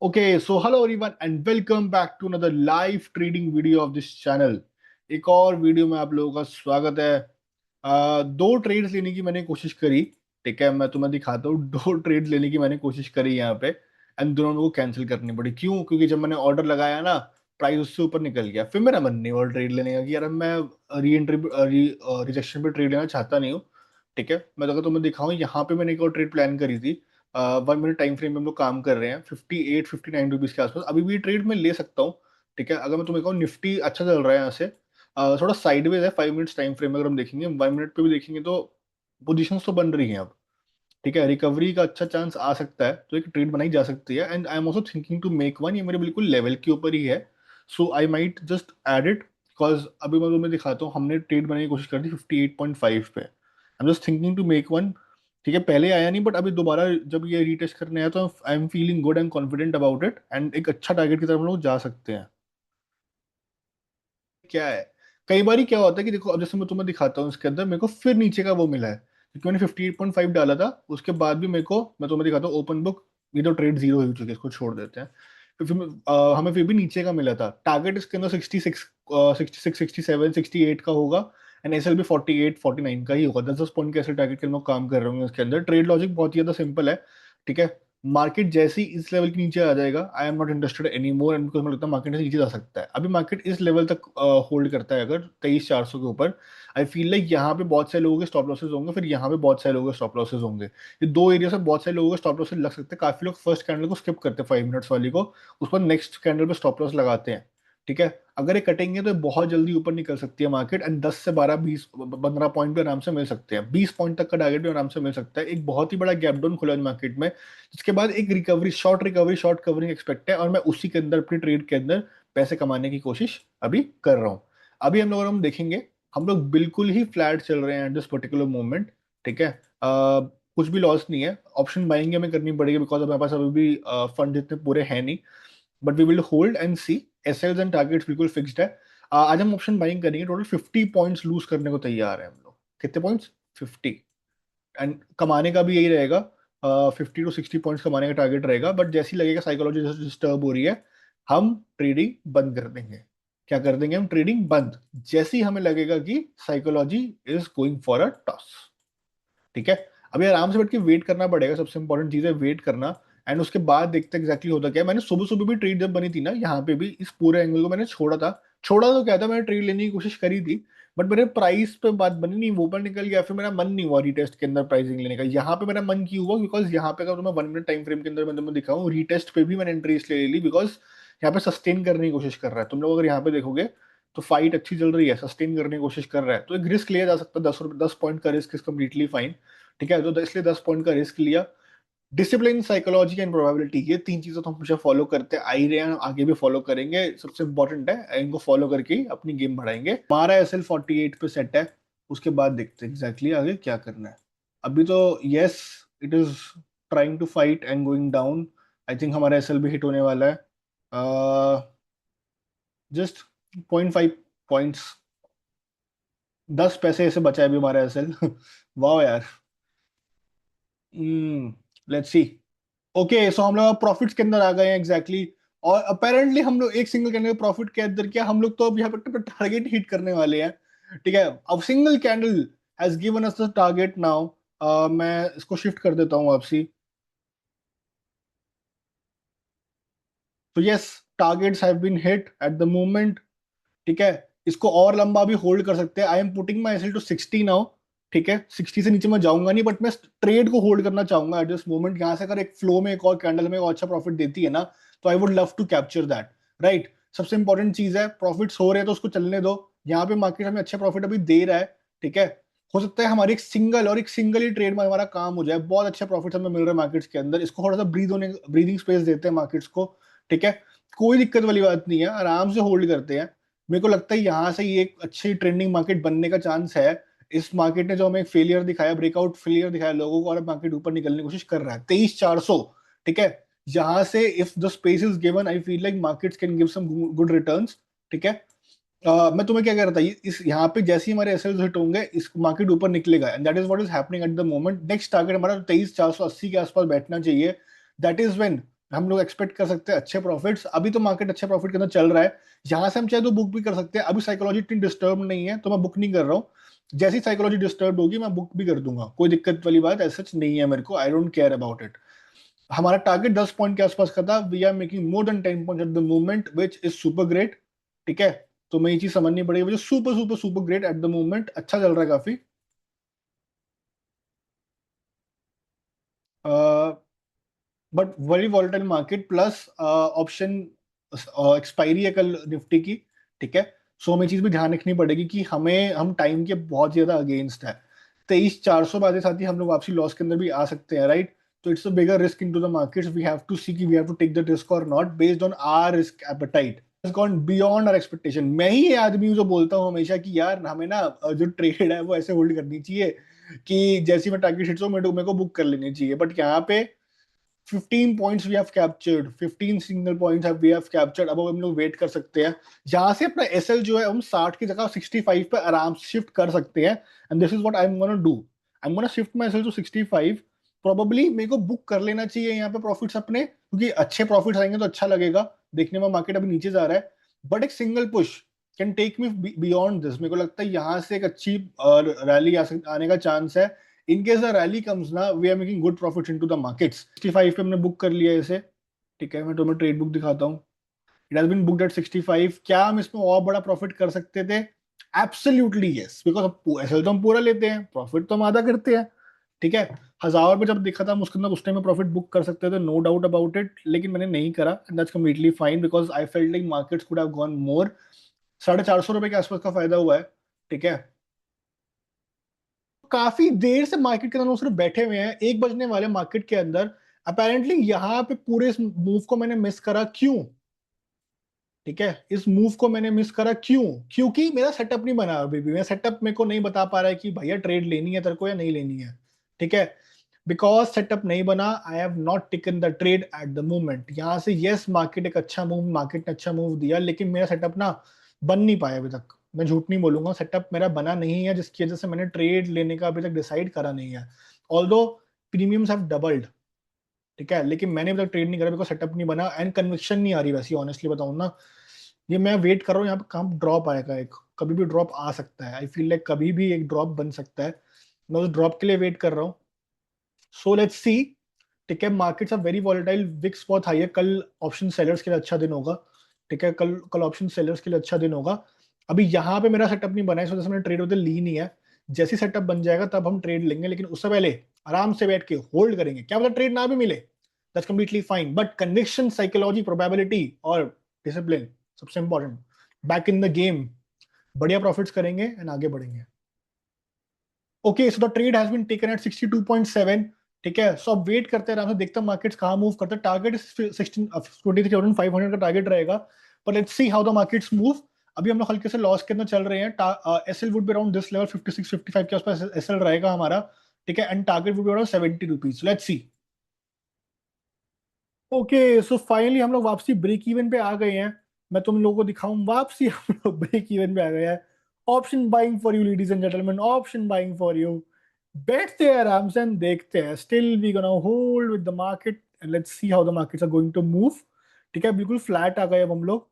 Okay, so hello everyone and welcome back to another live trading video of this channel। एक और video में आप लोगों का स्वागत है। दो ट्रेड्स लेने की मैंने कोशिश करी। ठीक है, मैं तुम्हें दिखाता हूँ। दो ट्रेड्स लेने की मैंने कोशिश करी यहाँ पे एंड दोनों को कैंसिल करनी पड़ी। क्यों? क्योंकि जब मैंने ऑर्डर लगाया ना, प्राइस उससे ऊपर निकल गया। फिर मेरा मन नहीं और ट्रेड लेने का कि यार मैं री एंट्री रिजेक्शन पे ट्रेड लेना चाहता नहीं हूँ। ठीक है, मैं तो अगर तुम्हें दिखाऊं, यहाँ पे मैंने एक और ट्रेड प्लान करी थी। 1 मिनट टाइम फ्रेम में हम लोग काम कर रहे हैं 58-59 रुपीज के आसपास। अभी भी ट्रेड में ले सकता हूँ। ठीक है, अगर मैं तुम्हें कहूँ निफ्टी अच्छा चल रहा है यहाँ से। थोड़ा साइडवेज है 5 मिनट्स टाइम फ्रेम में। अगर हम देखेंगे 1 मिनट पे भी देखेंगे तो पोजीशंस तो बन रही हैं अब। ठीक है, रिकवरी का अच्छा चांस आ सकता है, तो एक ट्रेड बनाई जा सकती है। And I am also thinking to make one. ये मेरे बिल्कुल लेवल के ऊपर ही है। So I might just add it because अभी मैं तुम्हें दिखाता हूँ, हमने ट्रेड बनाने की कोशिश कर दी 58.5 पे। I am just thinking to make one. ठीक है, पहले आया नहीं बट अभी दोबारा जब ये रीटेस्ट करने आया तो I am feeling good and confident about it and एक अच्छा टारगेट की तरफ हम लोग जा सकते हैं। क्या है, कई बार क्या होता है कि देखो, अब जैसे मैं तुम्हें दिखाता हूँ, इसके अंदर मेरे को फिर नीचे का वो मिला है क्योंकि मैंने 58.5 डाला था। उसके बाद भी मेरे को, मैं तुम्हें दिखाता हूँ ओपन बुक। ये तो ट्रेड जीरो हो चुकी है, इसको छोड़ देते हैं। हमें फिर भी नीचे का मिला था। टारगेट इसके अंदर 66, 66, 67, 68 का होगा एंड एसएल भी 48, 49 का ही होगा। 10-10 पॉइंट के ऐसे टारगेट के हम लोग काम कर रहे होंगे इसके अंदर। ट्रेड लॉजिक बहुत ही ज्यादा सिंपल है। ठीक है, मार्केट जैसे ही इस लेवल के नीचे आ जाएगा, I am not interested any more and because मुझे लगता है मार्केट से नीचे जा सकता है। अभी मार्केट इस लेवल तक होल्ड करता है अगर 23,400 के ऊपर, आई फील लाइक यहाँ पे बहुत सारे लोगों के स्टॉप लॉसेस होंगे, फिर यहाँ पे बहुत सारे लोगों के स्टॉप लॉसेस होंगे। ये दो एरिया से बहुत सारे लोगों के स्टॉप लॉसेस लग सकते हैं। काफी लोग फर्स्ट कैंडल को स्किप करते हैं 5 मिनट्स वाली को, उस पर नेक्स्ट कैंडल पे स्टॉप लॉस लगाते हैं। ठीक है, अगर ये कटेंगे तो ये बहुत जल्दी ऊपर निकल सकती है मार्केट एंड 10 से 12, 20, 15 पॉइंट भी आराम से मिल सकते हैं। 20 पॉइंट तक का टारगेट भी आराम से मिल सकता है। एक बहुत ही बड़ा गैप डाउन खुला है मार्केट में, जिसके बाद एक रिकवरी, शॉर्ट कवरिंग एक्सपेक्ट है और मैं उसी के अंदर अपनी ट्रेड के अंदर पैसे कमाने की कोशिश अभी कर रहा हूँ। अभी हम लोग, अगर हम देखेंगे, हम लोग बिल्कुल ही फ्लैट चल रहे हैं एट दिस पर्टिकुलर मोमेंट। ठीक है, कुछ भी लॉस नहीं है। ऑप्शन बाइंग हमें करनी पड़ेगी बिकॉज हमारे पास अभी भी फंड इतने पूरे हैं नहीं, but we will hold and see. SLs and targets बिल्कुल फिक्स्ड है। आज हम ऑप्शन बाइंग करेंगे। टोटल 50 पॉइंट्स लूज करने को तैयार है हम लोग। कितने पॉइंट्स? 50। एंड कमाने का भी यही रहेगा। 50 to 60 पॉइंट्स कमाने का टारगेट रहेगा, बट जैसे ही लगेगा साइकोलॉजी डिस्टर्ब हो रही है, हम ट्रेडिंग बंद कर देंगे। क्या कर देंगे? हम ट्रेडिंग बंद, जैसे ही हमें लगेगा कि psychology is going for a toss. ठीक है, अभी आराम से बैठ के वेट करना पड़ेगा। सबसे इंपॉर्टेंट चीज है वेट करना। एंड उसके बाद देखते हैं एग्जैक्टली होता क्या है। मैंने सुबह सुबह भी ट्रेड जब बनी थी ना, यहाँ पे भी इस पूरे एंगल को मैंने छोड़ा था। छोड़ा तो क्या था, मैंने ट्रेड लेने की कोशिश करी थी, बट मेरे प्राइस पे बात बनी नहीं, वो ऊपर निकल गया। फिर मेरा मन नहीं हुआ रीटेस्ट के अंदर प्राइसिंग लेने का। यहाँ पे मेरा मन क्यों हुआ? बिकॉज यहाँ पे अगर मैं 1 मिनट टाइम फ्रेम के अंदर मैं तुम्हें दिखाऊं, रीटेस्ट पे भी मैंने एंट्री इसलिए ले ली बिकॉज यहाँ पे सस्टेन करने की कोशिश कर रहा है। तुम लोग अगर यहाँ पे देखोगे तो फाइट अच्छी चल रही है, सस्टेन करने की कोशिश कर रहा है, तो एक रिस्क लिया जा सकता है। 10 पॉइंट का रिस्क इज कम्प्लीटली फाइन। ठीक है, तो इसलिए 10 पॉइंट का रिस्क लिया। डिसिप्लिन, साइकोलॉजी एंड प्रोबेबिलिटी, ये तीन चीजें तो हम हमेशा फॉलो करते आ ही रहे हैं, आगे भी फॉलो करेंगे। सबसे इंपॉर्टेंट है, इनको फॉलो करके ही अपनी गेम बढ़ाएंगे। हमारा एसएल 48 पे सेट है। उसके बाद देखते हैं एग्जैक्टली आगे क्या करना है। अभी तो yes, it is trying to fight and going down. I think हमारा एसएल भी हिट होने वाला है। जस्ट 0.5 पॉइंट्स, 10 पैसे ऐसे बचा है अभी हमारा एसएल। वाह यार। Let's see. ओके, सो हम लोग प्रॉफिट्स के अंदर आ गए हैं एग्जैक्टली और अपेरेंटली हम लोग एक सिंगल कैंडल प्रॉफिट के अंदर क्या, हम लोग तो अब यहाँ पे टारगेट हिट करने वाले हैं। ठीक है, अब single candle has given us the target now. मैं इसको शिफ्ट कर देता हूँ वापसी। तो yes, targets have been hit at the moment. ठीक है, इसको और लंबा भी होल्ड कर सकते हैं। I am putting my SL to 60 now. ठीक है, 60 से नीचे मैं जाऊंगा नहीं, बट मैं ट्रेड को होल्ड करना चाहूंगा एट दिस मोमेंट। यहाँ से अगर एक फ्लो में एक और कैंडल में एक और अच्छा प्रॉफिट देती है ना, तो I would love to capture that. Right, सबसे इंपॉर्टेंट चीज है, प्रॉफिट्स हो रहे हैं तो उसको चलने दो। यहाँ पे मार्केट हमें अच्छे प्रॉफिट अभी दे रहा है। ठीक है, हो सकता है हमारी एक सिंगल और एक सिंगल ही ट्रेड में हमारा काम हो जाए। बहुत अच्छे प्रॉफिट्स हमें मिल रहे हैं मार्केट्स के अंदर। इसको थोड़ा सा ब्रीदिंग स्पेस देते हैं मार्केट्स को। ठीक है, कोई दिक्कत वाली बात नहीं है, आराम से होल्ड करते हैं। मेरे को लगता है यहाँ से ये एक अच्छी ट्रेंडिंग मार्केट बनने का चांस है। इस मार्केट ने जो हमें फेलियर दिखाया, ब्रेकआउट फेलियर दिखाया लोगों को, और मार्केट ऊपर निकलने की कोशिश कर रहा है 23,400। ठीक है, यहाँ से if the space is given, I feel like markets can give some good returns. ठीक है, मैं तुम्हें क्या कह रहा था, इस यहाँ पे जैसे ही हमारे एसएल्स हिट होंगे, इस मार्केट ऊपर निकलेगा and that is what is happening at the moment. Next target हमारा 23,480 के आसपास बैठना चाहिए। दैट इज व्हेन हम लोग एक्सपेक्ट कर सकते हैं अच्छे प्रॉफिट्स। अभी तो मार्केट अच्छे प्रॉफिट के अंदर चल रहा है, यहाँ से हम चाहे तो बुक भी कर सकते हैं। अभी साइकोलॉजी इतनी डिस्टर्ब नहीं है तो मैं बुक नहीं कर रहा हूँ। जैसी साइकोलॉजी डिस्टर्ब होगी मैं बुक भी कर दूंगा, कोई दिक्कत वाली बात ऐसा नहीं है मेरे को, I don't care about it. हमारा टारगेट 10 पॉइंट के आसपास का था, we are making more than 10 point at the moment which is super great. ठीक है, तो मैं ये चीज समझनी पड़ेगी, मुझे super super super great at the moment, अच्छा चल रहा है काफी। But very volatile market, plus option expiry है कल निफ्टी की। ठीक है, सो हमें चीज भी ध्यान रखनी पड़ेगी कि हम टाइम के बहुत ज्यादा अगेंस्ट है। 23,400 बातें साथ ही हम लोग वापसी लॉस के अंदर भी आ सकते हैं, राइट? तो it's a bigger risk into the markets, we have to see कि we have to take the risk और not based on our risk appetite gone beyond our expectation. मैं ही ये आदमी हूँ जो बोलता हूँ हमेशा कि यार हमें ना जो ट्रेड है वो ऐसे होल्ड करनी चाहिए कि जैसी मैं टारगेट हिट्स हो मेरे को बुक कर लेनी चाहिए। बट यहाँ पे 15 points we have captured, 15 single points have we have captured। अब हम लोग वेट कर सकते हैं, यहाँ से अपना एसएल जो है हम 60 की जगह 65 पे आराम से शिफ्ट कर सकते हैं। And this is what I am gonna do, I am gonna shift my SL to 65। Probably मेरे को बुक कर लेना चाहिए यहाँ पे प्रॉफिट्स अपने, क्योंकि अच्छे प्रॉफिट्स आएंगे तो अच्छा लगेगा देखने में। मार्केट अभी नीचे जा रहा है, बट एक single push can take me beyond this. मेरे को लगता है यहाँ से एक अच्छी रैली आने का चांस है। In case the rally comes ना, we are making good profits into the markets. 65 पे हमने बुक कर लिया है इसे। ठीक है, मैं तुम्हें ट्रेड बुक दिखाता हूँ। It has been booked at 65। क्या हम इसमें और बड़ा प्रॉफिट कर सकते थे? एब्सोल्युटली यस, बिकॉज ऐसे तो हम पूरा लेते हैं, प्रॉफिट तो हम आधा करते हैं। ठीक है, 1000 पे जब देखा था हम उसके अंदर, उस टाइम में प्रॉफिट बुक कर सकते थे, नो डाउट अबाउट इट, लेकिन मैंने नहीं करा and that's completely fine because I felt like markets could have gone more. 450 रुपए के आसपास का फायदा हुआ है। ठीक है, काफी देर से मार्केट के अंदर वो सिर्फ बैठे हुए हैं, 1 बजने वाले मार्केट के अंदर। अपेरेंटली यहाँ पे पूरे इस मूव को मैंने मिस करा, क्यों? ठीक है, इस मूव को मैंने मिस करा क्यों? क्योंकि मेरा सेटअप नहीं बना अभी भी। मेरा सेटअप मेरे को नहीं बता पा रहा है कि भैया ट्रेड लेनी है तेरे को या नहीं लेनी है। ठीक है, बिकॉज सेटअप नहीं बना, I have not taken the trade at the moment. यहाँ से यस मार्केट एक अच्छा मूव, मार्केट ने अच्छा मूव दिया, लेकिन मेरा सेटअप ना बन नहीं पाया अभी तक। मैं झूठ नहीं बोलूंगा, सेटअप मेरा बना नहीं है, जिसकी वजह से मैंने ट्रेड लेने का अभी तक डिसाइड करा नहीं है। Although premiums have doubled. ठीक है, लेकिन मैंने अभी तक ट्रेड नहीं करा बिकॉज सेटअप नहीं बना एंड कन्विक्शन नहीं आ रही वैसी, ऑनेस्टली बताऊं ना। ये मैं वेट कर रहा हूँ यहाँ पे कहाँ ड्रॉप आएगा, एक कभी भी ड्रॉप आ सकता है, आई फील लाइक कभी भी एक ड्रॉप बन सकता है। मैं उस ड्रॉप के लिए वेट कर रहा हूँ। So let's see. ठीक है, markets are very volatile, VIX बहुत हाई है, कल ऑप्शन सेलर्स के लिए अच्छा दिन होगा। ठीक है, कल कल ऑप्शन सेलर्स के लिए अच्छा दिन होगा। अभी यहाँ पे मेरा सेटअप नहीं बना है, इस वजह से मैंने ट्रेड उधर ली नहीं है। जैसी सेटअप बन जाएगा तब हम ट्रेड लेंगे, लेकिन उससे पहले आराम से बैठ के होल्ड करेंगे, क्या पता ट्रेड ना भी मिले, that's completely fine. But conviction, psychology, probability और डिसिप्लिन सबसे important, back in the game, बढ़िया प्रॉफिट्स करेंगे एंड आगे बढ़ेंगे। Okay, so the trade has been taken at 62.7। ठीक है, सो अब वेट करते हैं आराम से, देखते हैं मार्केट्स कहाँ मूव करते हैं। टारगेट 23,500 का टारगेट रहेगा, पर let's see how the markets move. अभी हम लोग हल्के से लॉस के अंदर चल रहे हैं। SL would be around this level, 56-55 के आसपास एसएल रहेगा हमारा। ठीक है, and target would be around 70 rupees, let's see. Okay, so finally हम लोग वापसी ब्रेक इवन पे आ गए हैं। मैं तुम लोगों को दिखाऊं, वापसी हम लोग ब्रेक इवन पे आ गए हैं। Option buying for you ladies and gentlemen, option buying for you. बैठते हैं आराम से and देखते हैं, still we gonna hold with the market and let's see how the markets are going to move. ठीक है, बिल्कुल फ्लैट आ गए अब हम लोग।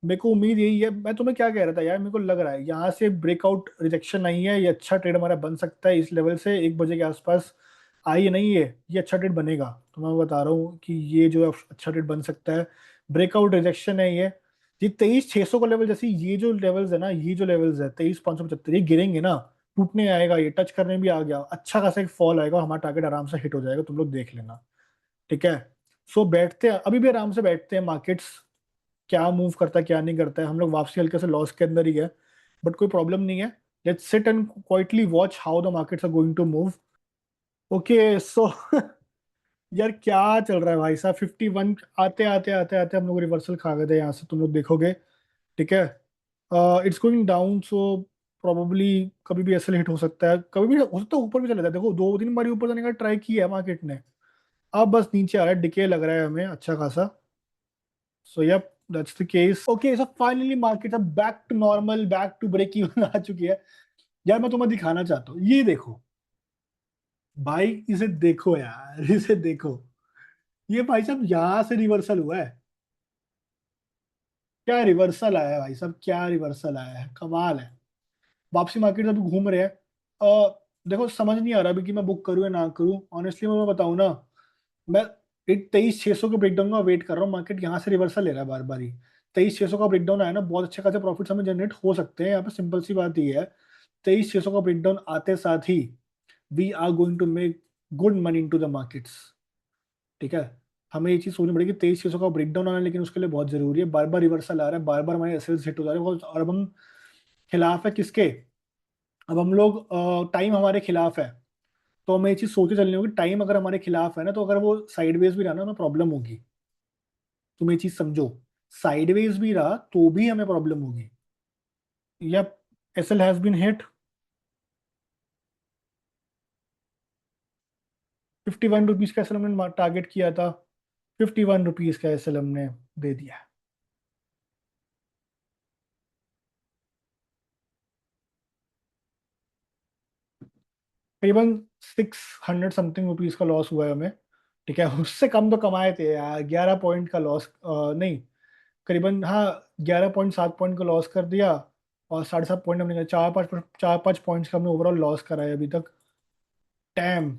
मेरे को उम्मीद यही है, मैं तुम्हें क्या कह रहा था यार, मेरे को लग रहा है यहाँ से ब्रेकआउट रिजेक्शन नहीं है, ये अच्छा ट्रेड हमारा बन सकता है इस लेवल से 1 बजे के आसपास। आई नहीं है, ये अच्छा ट्रेड बनेगा, तो मैं बता रहा हूँ कि ये जो है अच्छा ट्रेड बन सकता है। ब्रेकआउट रिजेक्शन है ये 23,600 का लेवल, जैसे ये जो लेवल्स है ना, ये जो लेवल्स है 23,575, ये गिरेंगे ना, टूटने आएगा, ये टच करने भी आ गया, अच्छा खासा एक फॉल आएगा, हमारा टारगेट आराम से हिट हो जाएगा, तुम लोग देख लेना। ठीक है, सो बैठते हैं अभी भी आराम से बैठते हैं, मार्केट्स क्या मूव करता है क्या नहीं करता है। हम लोग वापसी हल्के से लॉस के अंदर ही है, बट कोई प्रॉब्लम नहीं है। Let's sit and quietly watch how the markets are going to move. Okay, so यार क्या चल रहा है भाई साहब, 51 आते आते आते आते हम लोग रिवर्सल खा गए थे यहाँ से, तुम लोग देखोगे। ठीक है, it's going down, so probably कभी भी ऐसे हिट हो सकता है, कभी भी हो सकता है ऊपर भी चला जाए। देखो 2-3 बार ऊपर जाने का ट्राई किया है मार्केट ने, अब बस नीचे आ रहा है, डिके लग रहा है हमें अच्छा खासा। So yup, that's the case. Okay, so finally market अब back to normal, back to break even आ चुकी है। यार मैं तुम्हें दिखाना चाहता हूँ, ये देखो भाई, इसे देखो यार, इसे देखो। ये भाई साहब यहाँ से रिवर्सल हुआ है। क्या रिवर्सल आया है भाई साहब, क्या रिवर्सल आया है, कमाल है। वापसी मार्केट अभी घूम रहे हैं। देखो समझ नहीं आ रहा अभी कि मैं बुक करूँ या ना करूँ, ऑनेस्टली मैं बताऊँ ना। मैं 23,600 के ब्रेकडाउन का वेट कर रहा हूँ, मार्केट यहाँ से रिवर्सल ले रहा है बार बार ही। 23,600 का ब्रेकडाउन आया ना, बहुत अच्छे खासे प्रॉफिट्स हमें जनरेट हो सकते हैं यहाँ पे, सिंपल सी बात ये है। 23,600 का ब्रेकडाउन आते साथ ही we are going to make good money into the markets. ठीक है। हमें ये चीज सोचनी पड़ेगी, 23,600 का ब्रेकडाउन आना लेकिन उसके लिए बहुत जरूरी है, बार बार रिवर्सल आ रहा है, बार बार हमारे एसएल्स हिट हो जा रहे हैं, और अब हम खिलाफ है किसके, अब हम लोग टाइम हमारे खिलाफ है। तो हमें ये चीज सोच के चलनी होगी, टाइम अगर हमारे खिलाफ है ना, तो अगर वो साइडवेज भी रहा ना, हमें प्रॉब्लम होगी। तुम ये चीज समझो, साइडवेज भी रहा तो भी हमें प्रॉब्लम होगी। या SL has been hit. 51 rupees का एसएल हमने टारगेट किया था, 51 रुपीज का एसएल हमने दे दिया। करीबन 600 समथिंग रुपीज का लॉस हुआ है हमें। ठीक है, उससे कम तो कमाए थे यार, 11 पॉइंट का लॉस, नहीं, करीबन हाँ, 11.7 पॉइंट का लॉस कर दिया। और 7.5 पॉइंट हमने, 4-5 पॉइंट्स का हमने ओवरऑल लॉस करा है अभी तक। टैम।